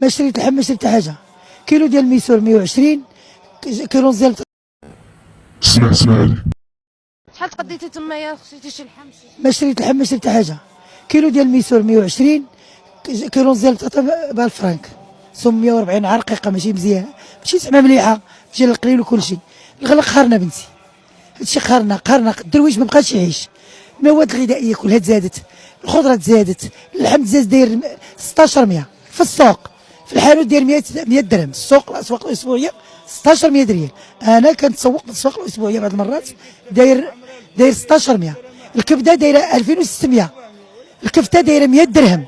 ما شريت لحم، ما شريت حتى حاجه. كيلو ديال الميسور 120، كيلو ديال اسمع علي. شحال تقضيتي تمايا خصيتي شي لحم؟ ما شريت لحم، ما شريت حتى حاجه. كيلو ديال الميسور 120، كيلو ديال البطاطا ب 1000 فرانك، سم 140 رقيقه ماشي مزيانه، ماشي زعما مليحه، تجي القليل وكل شيء. الغلا قهرنا بنتي، هادشي قهرنا الدرويش ما بقاش يعيش. المواد الغذائيه كلها تزادت، الخضره تزادت، اللحم تزاد داير 1600 في السوق، في الحانوت داير 100 درهم، الاسواق الاسبوعيه 1600 ريال. انا كنتسوق في الاسواق الاسبوعيه بعض المرات داير 1600. الكبده دايره 2600، الكفته دايره 100 درهم.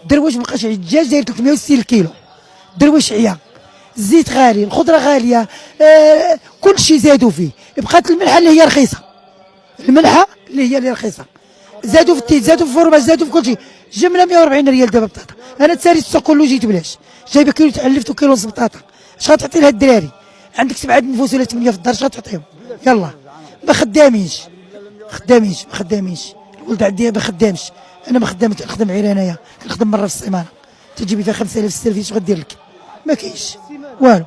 الدرويش ما بقاش يعيش. الدجاج داير 360 الكيلو، الدرويش عيا. الزيت غالي، الخضره غاليه، كل شيء زادوا فيه. بقات الملحه اللي هي رخيصه، الملحه اللي رخيصه. زادوا في التيت، زادوا في الفرماج، زادوا في كل شيء. جمله 140 ريال دابا بطاطا. انا تسالي السوق كله جيت بلاش، جايبه كيلو تعلفت وكيلو ونص بطاطا. اش غتعطي لها الدراري؟ عندك 7 نفوس ولا 8 في الدار، اش غتعطيهم؟ يلا ما خدامينش، ما خدامينش. الولد عندي ما خدامش، انا ما خدامش، نخدم غير انايا، كنخدم مره في السيمانه تجيبي فيها 5000 6000، اش غدير لك؟ ما كاينش والو.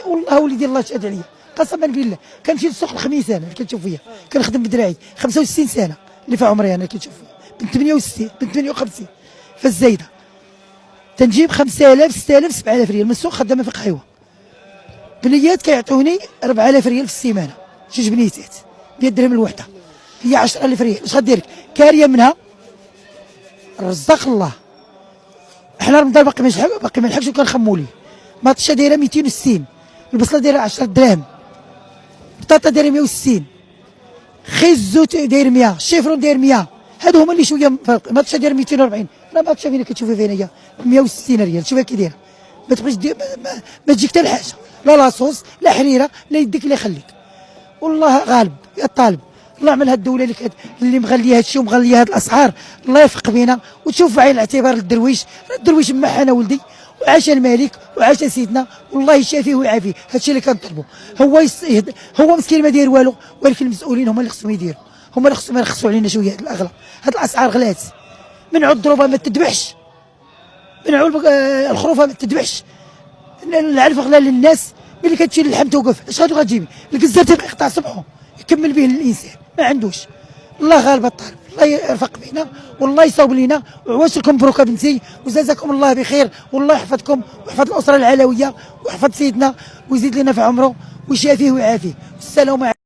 والله وليدي الله يشهد عليا، قسما بالله كنمشي للسوق الخميس انا اللي كتشوف فيا، كنخدم بدراعي 65 سنه اللي في عمري انا اللي كتشوف فيا، بنت 68 بنت 58 في الزايده، تنجيب 5000 6000 7000 ريال من السوق، خدامه في قهوه. بنيات كيعطوني 4000 ريال في السيمانه، جوج بنيتات 100 درهم الوحده، هي 10000 ريال. اش غدير لك؟ كاريه منها رزق الله. احنا رمضان باقي ما نلحقش وكنخمو ليه. ماطشه دايره 260، البصله دايره 10 دراهم، البطاطا دايره 160، خيز الزوت داير 100، الشيفرون داير 100. هادو هما اللي شويه فرق. ماطشه دايره 240، راه ماطشه فين كتشوفي فين هي 160 ريال. شوفي كي دايره، ما تبغيش ما تجيك حتى الحاجه، لا لاصوص لا حريره لا يديك لا يخليك. والله غالب يا طالب، الله يعمل هاد الدوله اللي مغليه هادشي ومغليه هاد الاسعار، الله يفق بينا وتشوف بعين الاعتبار للدرويش. الدرويش محانا ولدي، وعاش الملك وعاش سيدنا، والله يشافيه ويعافيه. هادشي اللي كنطلبوا. هو مسكين ما داير والو، ولكن المسؤولين هما اللي خصهم يديروا، هما اللي خصهم يرخصوا علينا شويه هاد الاغلى. هاد الاسعار غلات، منعوا الضروبه ما تذبحش، منعوا الخروفه ما تذبحش، العلف غلا للناس. ملي كتمشي للحم توقف، اش غتجيبي؟ الكزار تيبقى يقطع صبحو يكمل به الانسان، ما عندوش. الله غالب الطالب، الله يرفق بينا والله يصوب لينا. وعواش لكم مبروكه بنتي، وجزاكم الله بخير، والله يحفظكم ويحفظ الاسره العلويه ويحفظ سيدنا ويزيد لنا في عمره ويشافيه ويعافيه. والسلام عليكم.